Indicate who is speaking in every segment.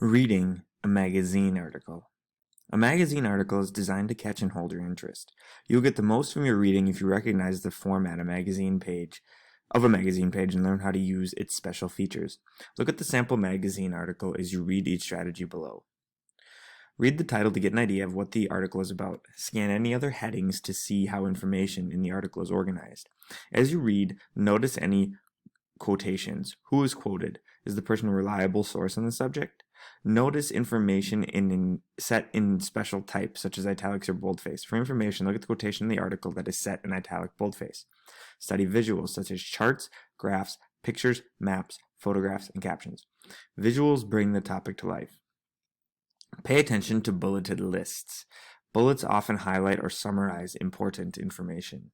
Speaker 1: Reading a magazine article. A magazine article is designed to catch and hold your interest. You'll get the most from your reading if you recognize the format of a magazine page and learn how to use its special features. Look at the sample magazine article as you read each strategy below. Read the title to get an idea of what the article is about. Scan any other headings to see how information in the article is organized. As you read, notice any quotations. Who is quoted? Is the person a reliable source on the subject? Notice information set in special types, such as italics or boldface. For information, look at the quotation in the article that is set in italic boldface. Study visuals, such as charts, graphs, pictures, maps, photographs, and captions. Visuals bring the topic to life. Pay attention to bulleted lists. Bullets often highlight or summarize important information.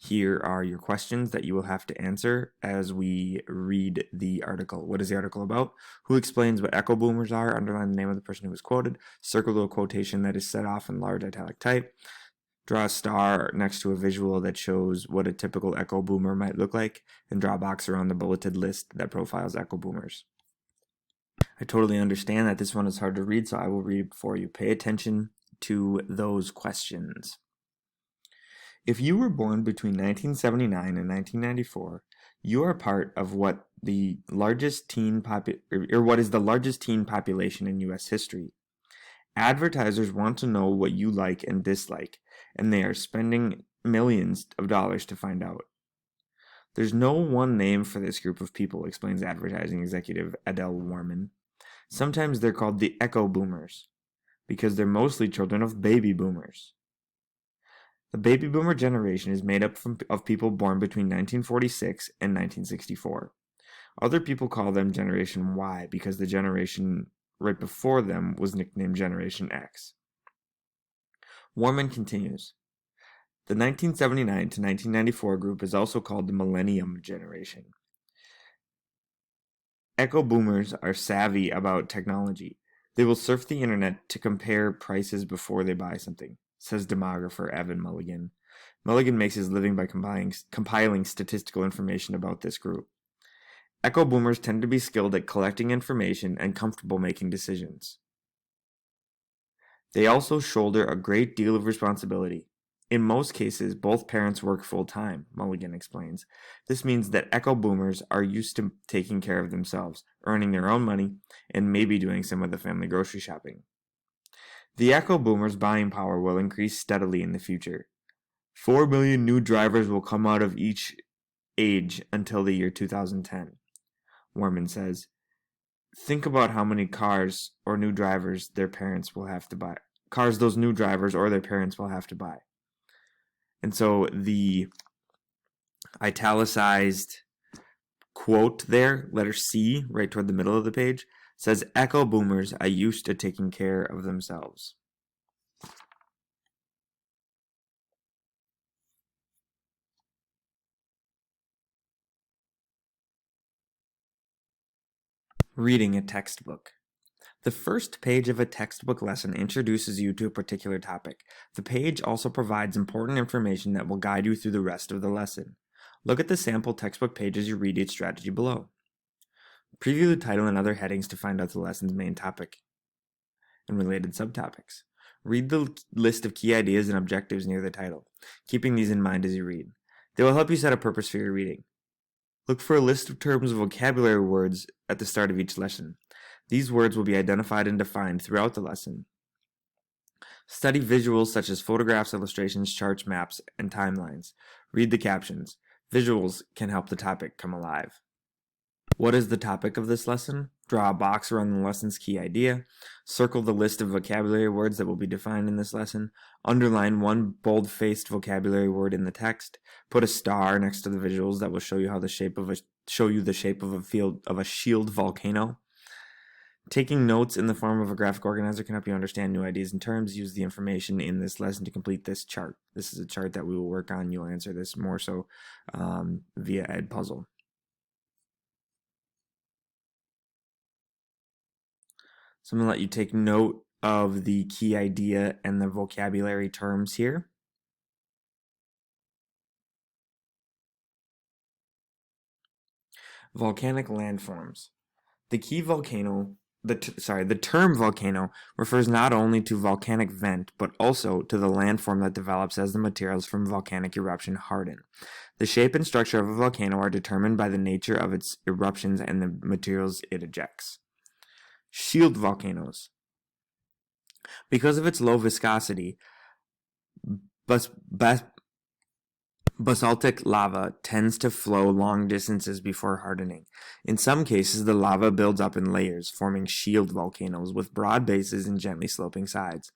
Speaker 1: Here are your questions that you will have to answer as we read the article. What is the article about? Who explains what echo boomers are? Underline the name of the person who was quoted. Circle a quotation that is set off in large italic type. Draw a star next to a visual that shows what a typical echo boomer might look like, and draw a box around the bulleted list that profiles echo boomers. I totally understand that this one is hard to read, so I will read it for you. Pay attention to those questions. If you were born between 1979 and 1994, you are part of what is the largest teen population in U.S. history. Advertisers want to know what you like and dislike, and they are spending millions of dollars to find out. There's no one name for this group of people, explains advertising executive Adele Warman. Sometimes they're called the echo boomers because they're mostly children of baby boomers. The baby boomer generation is made up of people born between 1946 and 1964. Other people call them Generation Y because the generation right before them was nicknamed Generation X. Warman continues, the 1979 to 1994 group is also called the Millennium Generation. Echo boomers are savvy about technology. They will surf the internet to compare prices before they buy something, says demographer Evan Mulligan. Mulligan makes his living by compiling statistical information about this group. Echo boomers tend to be skilled at collecting information and comfortable making decisions. They also shoulder a great deal of responsibility. In most cases, both parents work full-time, Mulligan explains. This means that echo boomers are used to taking care of themselves, earning their own money, and maybe doing some of the family grocery shopping. The echo boomers' buying power will increase steadily in the future. 4 million new drivers will come out of each age until the year 2010, Warman says. Think about how many cars or new drivers their parents will have to buy. Cars those new drivers or their parents will have to buy. And so the italicized quote there, letter C, right toward the middle of the page, says, echo boomers are used to taking care of themselves. Reading a textbook. The first page of a textbook lesson introduces you to a particular topic. The page also provides important information that will guide you through the rest of the lesson. Look at the sample textbook page as you read each strategy below. Preview the title and other headings to find out the lesson's main topic and related subtopics. Read the list of key ideas and objectives near the title, keeping these in mind as you read. They will help you set a purpose for your reading. Look for a list of terms and vocabulary words at the start of each lesson. These words will be identified and defined throughout the lesson. Study visuals such as photographs, illustrations, charts, maps, and timelines. Read the captions. Visuals can help the topic come alive. What is the topic of this lesson? Draw a box around the lesson's key idea. Circle the list of vocabulary words that will be defined in this lesson. Underline one bold-faced vocabulary word in the text. Put a star next to the visuals that will show you the shape of a shield volcano. Taking notes in the form of a graphic organizer can help you understand new ideas and terms. Use the information in this lesson to complete this chart. This is a chart that we will work on. You'll answer this more so via Edpuzzle. So I'm going to let you take note of the key idea and the vocabulary terms here. Volcanic landforms. The term volcano refers not only to volcanic vent, but also to the landform that develops as the materials from volcanic eruption harden. The shape and structure of a volcano are determined by the nature of its eruptions and the materials it ejects. Shield volcanoes. Because of its low viscosity, basaltic lava tends to flow long distances before hardening. In some cases, the lava builds up in layers, forming shield volcanoes with broad bases and gently sloping sides.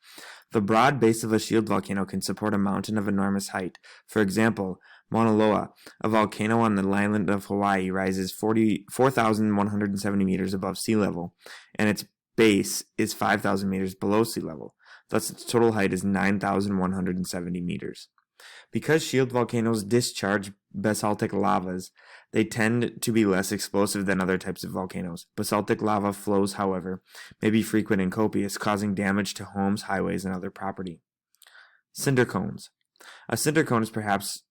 Speaker 1: The broad base of a shield volcano can support a mountain of enormous height. For example, Mauna Loa, a volcano on the island of Hawaii, rises 4,170 meters above sea level, and its base is 5,000 meters below sea level. Thus, its total height is 9,170 meters. Because shield volcanoes discharge basaltic lavas, they tend to be less explosive than other types of volcanoes. Basaltic lava flows, however, may be frequent and copious, causing damage to homes, highways, and other property. Cinder cones. A cinder cone is perhaps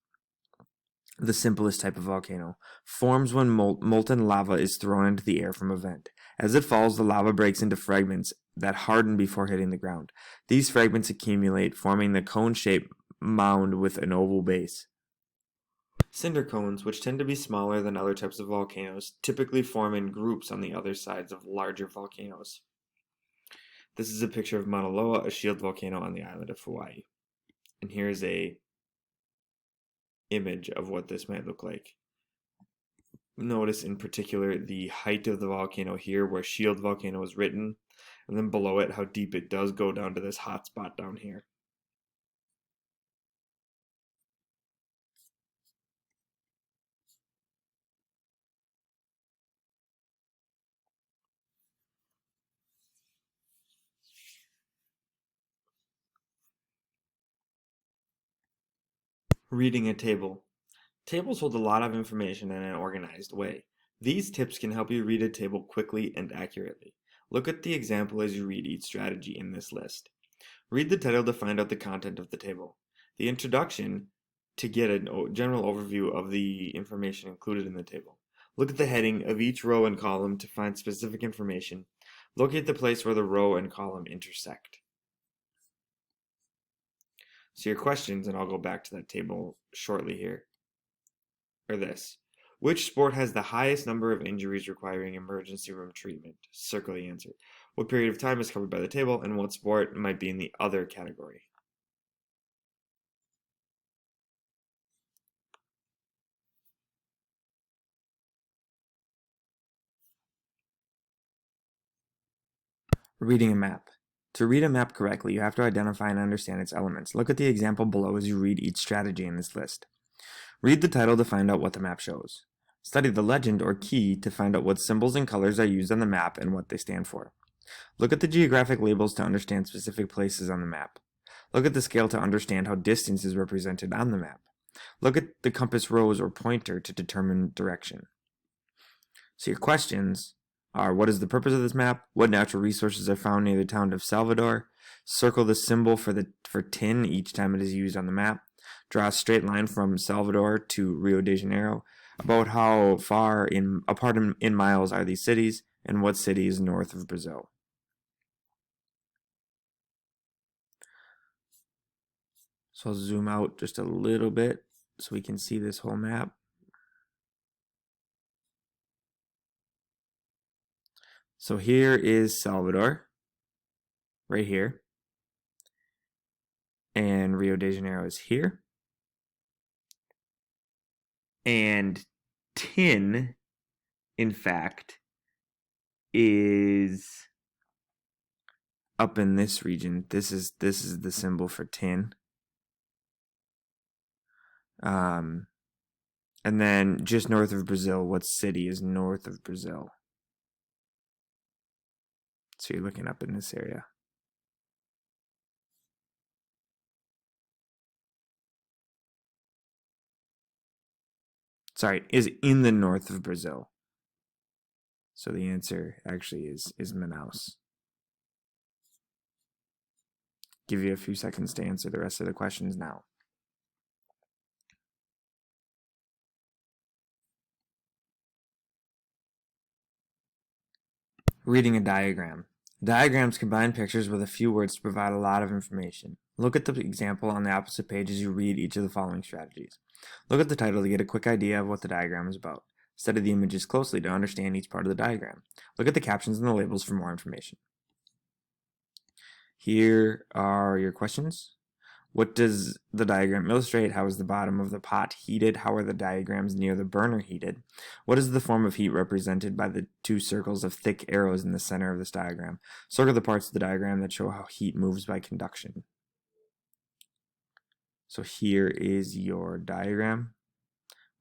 Speaker 1: the simplest type of volcano. Forms when molten lava is thrown into the air from a vent. As it falls, the lava breaks into fragments that harden before hitting the ground. These fragments accumulate, forming the cone-shaped mound with an oval base. Cinder cones, which tend to be smaller than other types of volcanoes, typically form in groups on the other sides of larger volcanoes. This is a picture of Mauna Loa, a shield volcano on the island of Hawaii. And here's a image of what this might look like. Notice in particular the height of the volcano here where shield volcano is written, and then below it how deep it does go down to this hot spot down here. Reading a table. Tables hold a lot of information in an organized way. These tips can help you read a table quickly and accurately. Look at the example as you read each strategy in this list. Read the title to find out the content of the table. The introduction to get a general overview of the information included in the table. Look at the heading of each row and column to find specific information. Locate the place where the row and column intersect. So your questions, and I'll go back to that table shortly here, are this. Which sport has the highest number of injuries requiring emergency room treatment? Circle the answer. What period of time is covered by the table, and what sport might be in the other category? Reading a map. To read a map correctly, you have to identify and understand its elements. Look at the example below as you read each strategy in this list. Read the title to find out what the map shows. Study the legend or key to find out what symbols and colors are used on the map and what they stand for. Look at the geographic labels to understand specific places on the map. Look at the scale to understand how distance is represented on the map. Look at the compass rose or pointer to determine direction. So your questions are: what is the purpose of this map? What natural resources are found near the town of Salvador? Circle the symbol for tin each time it is used on the map. Draw a straight line from Salvador to Rio de Janeiro. About how far apart in miles are these cities, and what city is north of Brazil? So I'll zoom out just a little bit so we can see this whole map. So here is Salvador, right here. And Rio de Janeiro is here. And tin, in fact, is up in this region. This is the symbol for tin. And then just north of Brazil, what city is north of Brazil? So you're looking up in this area. Sorry, is in the north of Brazil. So the answer actually is Manaus. Give you a few seconds to answer the rest of the questions now. Reading a diagram. Diagrams combine pictures with a few words to provide a lot of information. Look at the example on the opposite page as you read each of the following strategies. Look at the title to get a quick idea of what the diagram is about. Study the images closely to understand each part of the diagram. Look at the captions and the labels for more information. Here are your questions. What does the diagram illustrate? How is the bottom of the pot heated? How are the diagrams near the burner heated? What is the form of heat represented by the two circles of thick arrows in the center of this diagram? Circle the parts of the diagram that show how heat moves by conduction. So here is your diagram.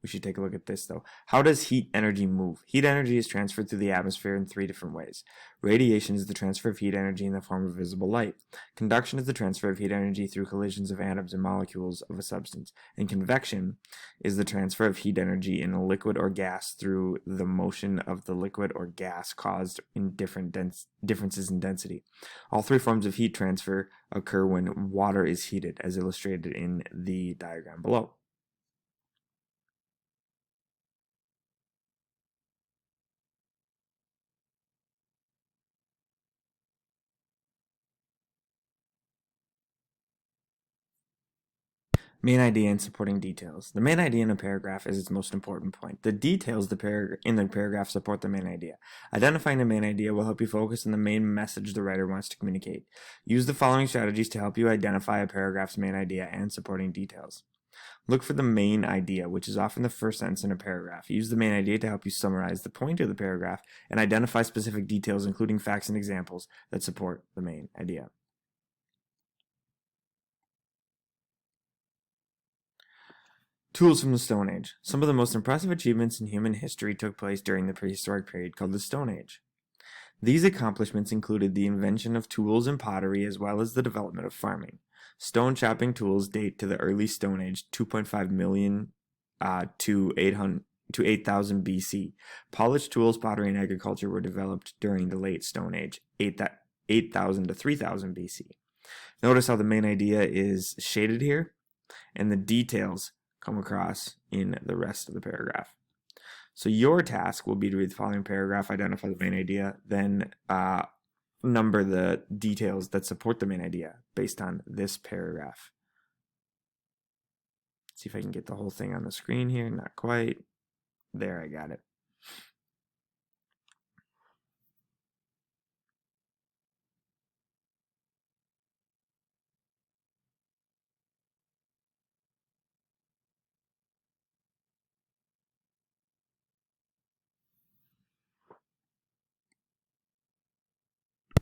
Speaker 1: We should take a look at this though. How does heat energy move? Heat energy is transferred through the atmosphere in 3 different ways. Radiation is the transfer of heat energy in the form of visible light. Conduction is the transfer of heat energy through collisions of atoms and molecules of a substance. And convection is the transfer of heat energy in a liquid or gas through the motion of the liquid or gas caused in differences in density. All 3 forms of heat transfer occur when water is heated, as illustrated in the diagram below. Main idea and supporting details. The main idea in a paragraph is its most important point. The details in the paragraph support the main idea. Identifying the main idea will help you focus on the main message the writer wants to communicate. Use the following strategies to help you identify a paragraph's main idea and supporting details. Look for the main idea, which is often the first sentence in a paragraph. Use the main idea to help you summarize the point of the paragraph and identify specific details, including facts and examples, that support the main idea. Tools from the Stone Age. Some of the most impressive achievements in human history took place during the prehistoric period called the Stone Age. These accomplishments included the invention of tools and pottery as well as the development of farming. Stone chopping tools date to the early Stone Age, 2.5 million to 8,000 BC. Polished tools, pottery, and agriculture were developed during the late Stone Age, 8,000 to 3,000 BC. Notice how the main idea is shaded here, and the details come across in the rest of the paragraph. So your task will be to read the following paragraph, identify the main idea, then number the details that support the main idea based on this paragraph. See if I can get the whole thing on the screen here. Not quite. There, I got it.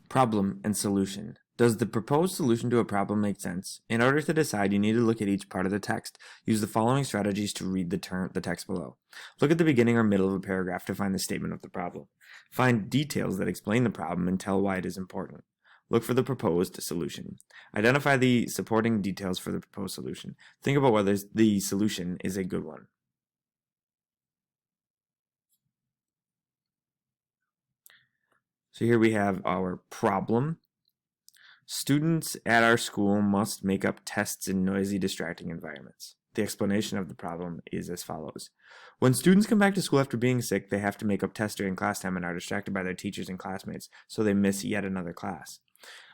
Speaker 1: Problem and solution. Does the proposed solution to a problem make sense? In order to decide, you need to look at each part of the text. Use the following strategies to read the text below. Look at the beginning or middle of a paragraph to find the statement of the problem. Find details that explain the problem and tell why it is important. Look for the proposed solution. Identify the supporting details for the proposed solution. Think about whether the solution is a good one. So here we have our problem. Students at our school must make up tests in noisy, distracting environments. The explanation of the problem is as follows. When students come back to school after being sick, they have to make up tests during class time and are distracted by their teachers and classmates, so they miss yet another class.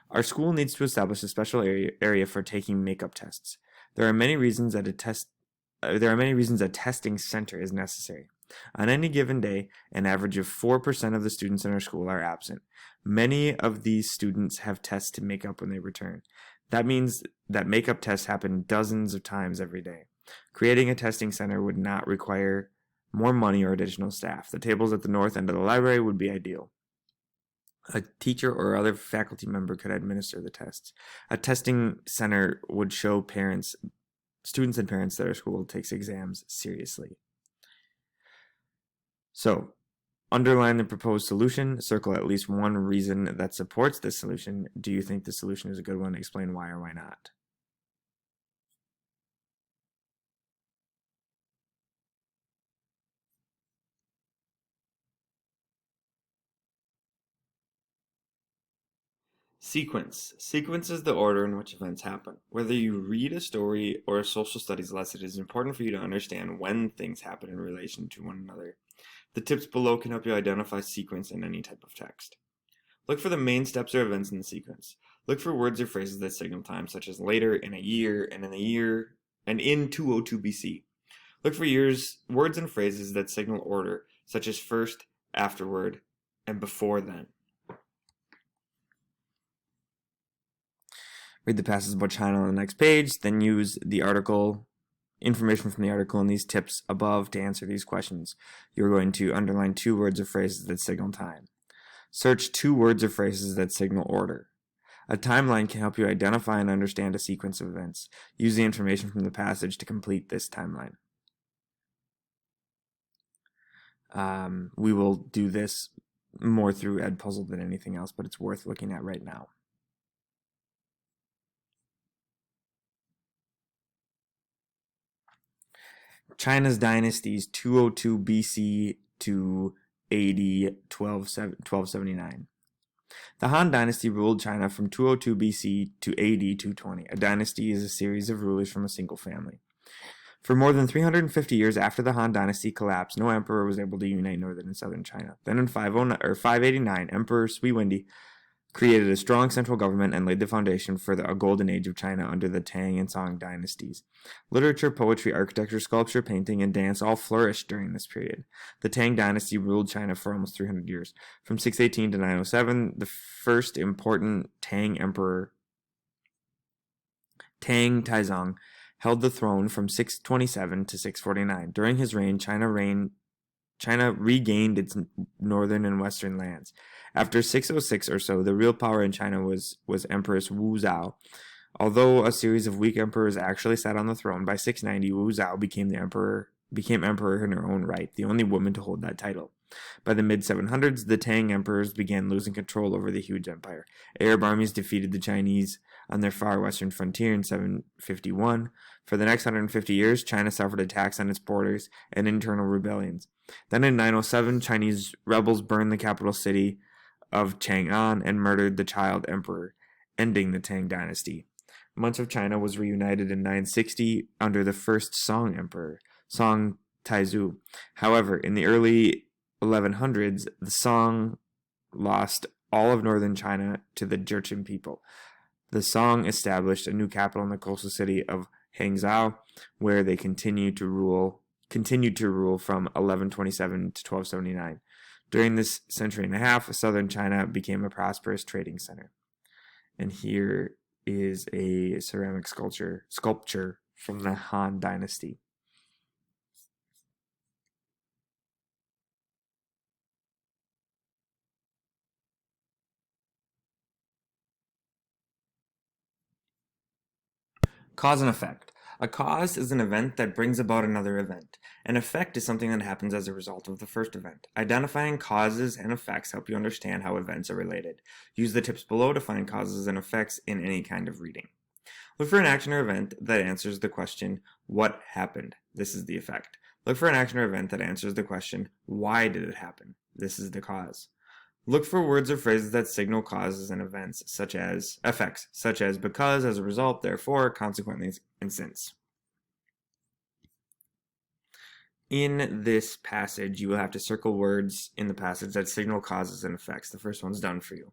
Speaker 1: Our school needs to establish a special area for taking makeup tests. There are many reasons that a testing center is necessary. On any given day, an average of 4% of the students in our school are absent. Many of these students have tests to make up when they return. That means that makeup tests happen dozens of times every day. Creating a testing center would not require more money or additional staff. The tables at the north end of the library would be ideal. A teacher or other faculty member could administer the tests. A testing center would show students and parents that our school takes exams seriously. So, underline the proposed solution, circle at least one reason that supports this solution. Do you think the solution is a good one? Explain why or why not. Sequence. Sequence is the order in which events happen. Whether you read a story or a social studies lesson, it is important for you to understand when things happen in relation to one another. The tips below can help you identify sequence in any type of text. Look for the main steps or events in the sequence. Look for words or phrases that signal time, such as later, in a year, and in a year, and in 202 BC. Look for words and phrases that signal order, such as first, afterward, and before then. Read the passage about China on the next page, then use the article, information from the article and these tips above to answer these questions. You're going to underline 2 words or phrases that signal time. Search 2 words or phrases that signal order. A timeline can help you identify and understand a sequence of events. Use the information from the passage to complete this timeline. We will do this more through Edpuzzle than anything else, but it's worth looking at right now. China's dynasties 202 BC to AD 1279. The Han Dynasty ruled China from 202 BC to AD 220. A dynasty is a series of rulers from a single family. For more than 350 years after the Han Dynasty collapsed, no emperor was able to unite northern and southern China. Then in 589, Emperor Sui Wendy created a strong central government and laid the foundation for a golden age of China under the Tang and Song dynasties. Literature, poetry, architecture, sculpture, painting, and dance all flourished during this period. The Tang dynasty ruled China for almost 300 years. From 618 to 907, the first important Tang emperor, Tang Taizong, held the throne from 627 to 649. During his reign, China regained its northern and western lands. After 606 or so, the real power in China was Empress Wu Zhao. Although a series of weak emperors actually sat on the throne, by 690 Wu Zhao became emperor in her own right, the only woman to hold that title. By the mid-700s, the Tang emperors began losing control over the huge empire. Arab armies defeated the Chinese on their far western frontier in 751. For the next 150 years, China suffered attacks on its borders and internal rebellions. Then in 907, Chinese rebels burned the capital city of Chang'an and murdered the child emperor, ending the Tang dynasty. Much of China was reunited in 960 under the first Song emperor, Song Taizu. However, in the early 1100s, the Song lost all of northern China to the Jurchen people. The Song established a new capital in the coastal city of Hangzhou, where they continued to rule from 1127 to 1279. During this century and a half, southern China became a prosperous trading center. And here is a ceramic sculpture from the Han Dynasty. Cause and effect. A cause is an event that brings about another event. An effect is something that happens as a result of the first event. Identifying causes and effects help you understand how events are related. Use the tips below to find causes and effects in any kind of reading. Look for an action or event that answers the question, what happened? This is the effect. Look for an action or event that answers the question, why did it happen? This is the cause. Look for words or phrases that signal causes and effects, such as because, as a result, therefore, consequently, and since. In this passage, you will have to circle words in the passage that signal causes and effects. The first one's done for you.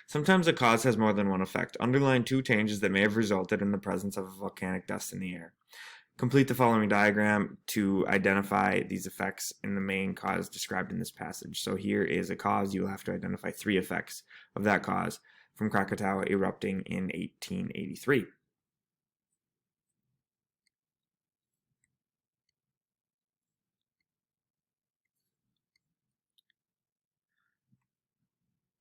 Speaker 1: Sometimes a cause has more than one effect. Underline 2 changes that may have resulted in the presence of volcanic dust in the air. Complete the following diagram to identify these effects in the main cause described in this passage. So here is a cause. You will have to identify 3 effects of that cause from Krakatoa erupting in 1883.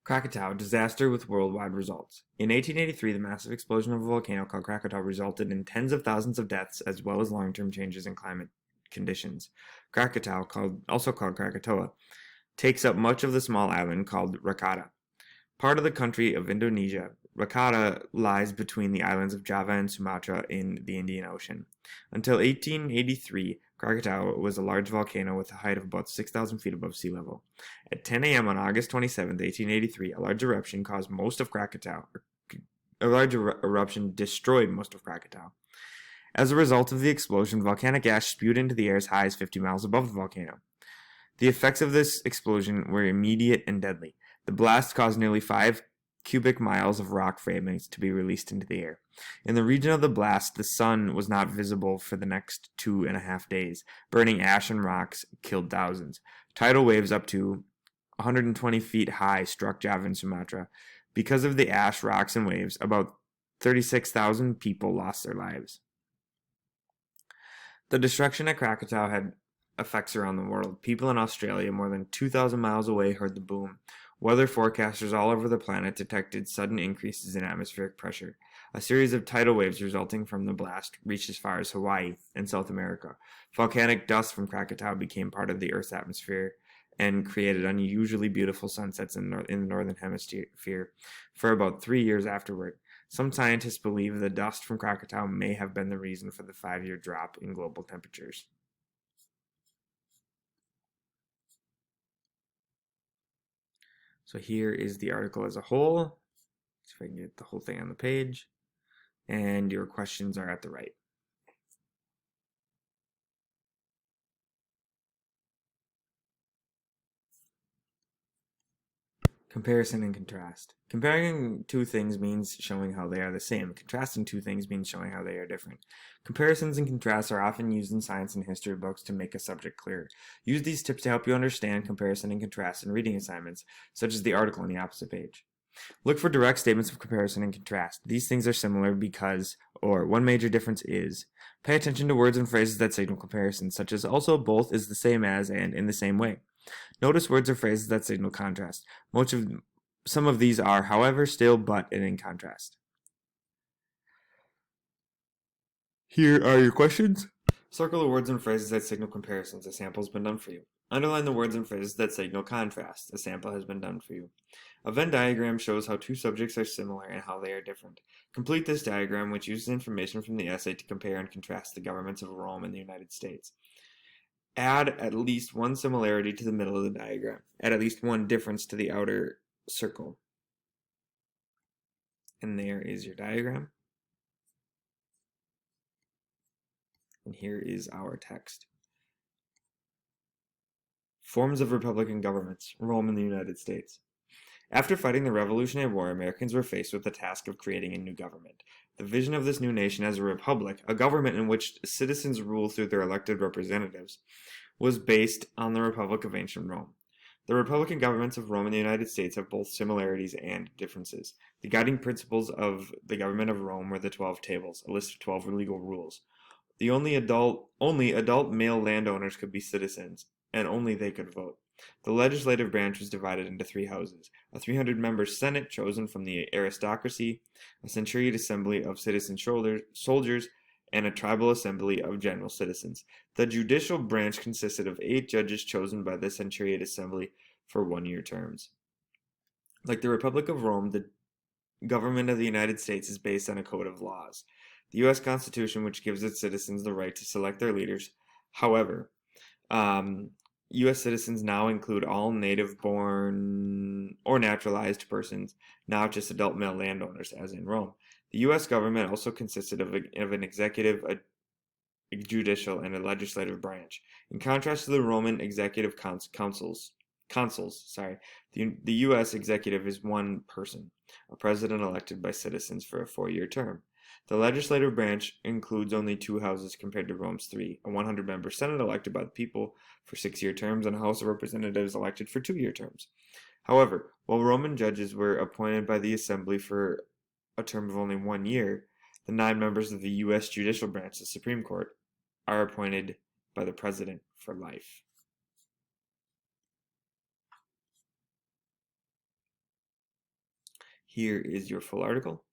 Speaker 1: Krakatoa, disaster with worldwide results. In 1883, the massive explosion of a volcano called Krakatoa resulted in tens of thousands of deaths as well as long-term changes in climate conditions. Krakatoa, also called Krakatoa, takes up much of the small island called Rakata. Part of the country of Indonesia, Rakata lies between the islands of Java and Sumatra in the Indian Ocean. Until 1883, Krakatoa was a large volcano with a height of about 6,000 feet above sea level. At 10 a.m. on August 27, 1883, a large eruption destroyed most of Krakatoa. As a result of the explosion, volcanic ash spewed into the air as high as 50 miles above the volcano. The effects of this explosion were immediate and deadly. The blast caused nearly 5 cubic miles of rock framings to be released into the air. In the region of the blast, the sun was not visible for the next 2.5 days. Burning ash and rocks killed thousands. Tidal waves up to 120 feet high struck Java and Sumatra. Because of the ash, rocks, and waves, about 36,000 people lost their lives. The destruction at Krakatoa had effects around the world. People in Australia, more than 2,000 miles away, heard the boom. Weather forecasters all over the planet detected sudden increases in atmospheric pressure. A series of tidal waves resulting from the blast reached as far as Hawaii and South America. Volcanic dust from Krakatoa became part of the Earth's atmosphere and created unusually beautiful sunsets in the northern hemisphere for about 3 years afterward. Some scientists believe the dust from Krakatoa may have been the reason for the 5-year drop in global temperatures. So here is the article as a whole. See if I can get the whole thing on the page. And your questions are at the right. Comparison and contrast. Comparing two things means showing how they are the same. Contrasting two things means showing how they are different. Comparisons and contrasts are often used in science and history books to make a subject clear. Use these tips to help you understand comparison and contrast in reading assignments, such as the article on the opposite page. Look for direct statements of comparison and contrast. These things are similar because, or one major difference is. Pay attention to words and phrases that signal comparison, such as also, both, is the same as, and in the same way. Notice words or phrases that signal contrast. Some of these are however, still, but, and in contrast. Here are your questions. Circle the words and phrases that signal comparisons. A sample has been done for you. Underline the words and phrases that signal contrast. A sample has been done for you. A Venn diagram shows how two subjects are similar and how they are different. Complete this diagram, which uses information from the essay to compare and contrast the governments of Rome and the United States. Add at least one similarity to the middle of the diagram. Add at least one difference to the outer circle. And there is your diagram. And here is our text. Forms of Republican governments, Rome and the United States. After fighting the Revolutionary War, Americans were faced with the task of creating a new government. The vision of this new nation as a republic, a government in which citizens rule through their elected representatives, was based on the Republic of Ancient Rome. The Republican governments of Rome and the United States have both similarities and differences. The guiding principles of the government of Rome were the 12 tables, a list of 12 legal rules. Only adult male landowners could be citizens, and only they could vote. The legislative branch was divided into 3 houses: a 300-member Senate chosen from the aristocracy, a centuriate assembly of citizen soldiers, and a tribal assembly of general citizens. The judicial branch consisted of 8 judges chosen by the centuriate assembly for 1-year terms. Like the Republic of Rome, the government of the United States is based on a code of laws. The U.S. Constitution, which gives its citizens the right to select their leaders. However, U.S. citizens now include all native-born or naturalized persons, not just adult male landowners, as in Rome. The U.S. government also consisted of an executive, a judicial, and a legislative branch. In contrast to the Roman executive consuls, the U.S. executive is one person, a president elected by citizens for a 4-year term. The legislative branch includes only 2 houses compared to Rome's 3, a 100-member Senate elected by the people for 6-year terms and a House of Representatives elected for 2-year terms. However, while Roman judges were appointed by the Assembly for a term of only 1 year, the 9 members of the U.S. judicial branch, the Supreme Court, are appointed by the President for life. Here is your full article.